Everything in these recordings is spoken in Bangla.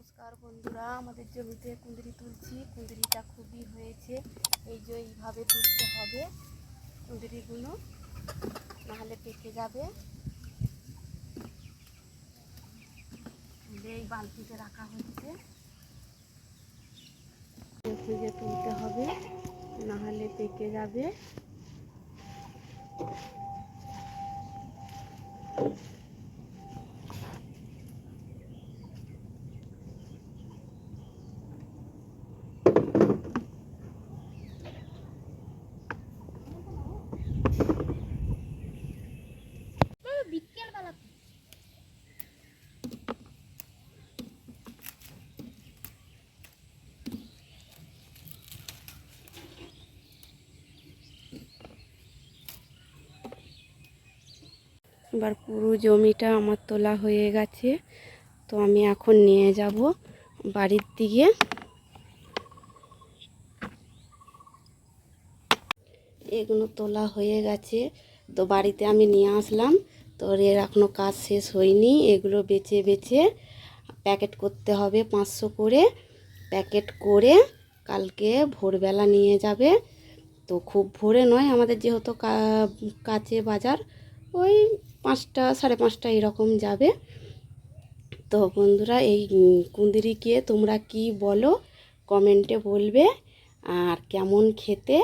নমস্কার বন্ধুরা, আমাদের জমিতে কুঁদরি তুলছি। কুঁদরিটা খুবই হয়েছে। এই যে এইভাবে তুলতে হবে কুঁদরিগুলো, নাহলে পেকে যাবে। এই বালতিতে রাখা হচ্ছে, খুঁজে তুলতে হবে, নাহলে পেকে যাবে। এবার পুরো জমিটা আমার তোলা হয়ে গেছে, তো আমি এখন নিয়ে যাব বাড়ির দিকে। এগুলো তোলা হয়ে গেছে, তো বাড়িতে আমি নিয়ে আসলাম। তো এর এখনও কাজ শেষ হয়নি। এগুলো বেছে বেছে প্যাকেট করতে হবে, 500 করে প্যাকেট করে কালকে ভোরবেলা নিয়ে যাবে। তো খুব ভোরে নয়, আমাদের যেহেতু কাছে বাজার, ওই 5টা 5:30 এরকম যাবে। তো বন্ধুরা, এই কুঁদরিকে তোমরা কি বলো কমেন্টে বলবে, আর কেমন খেতে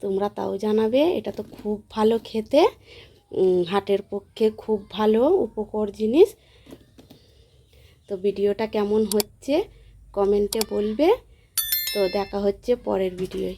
তোমরা তাও জানাবে। এটা তো খুব ভালো খেতে, হার্টের পক্ষে খুব ভালো উপকার জিনিস। তো ভিডিওটা কেমন হচ্ছে কমেন্টে বলবে। তো দেখা হচ্ছে পরের ভিডিওয়।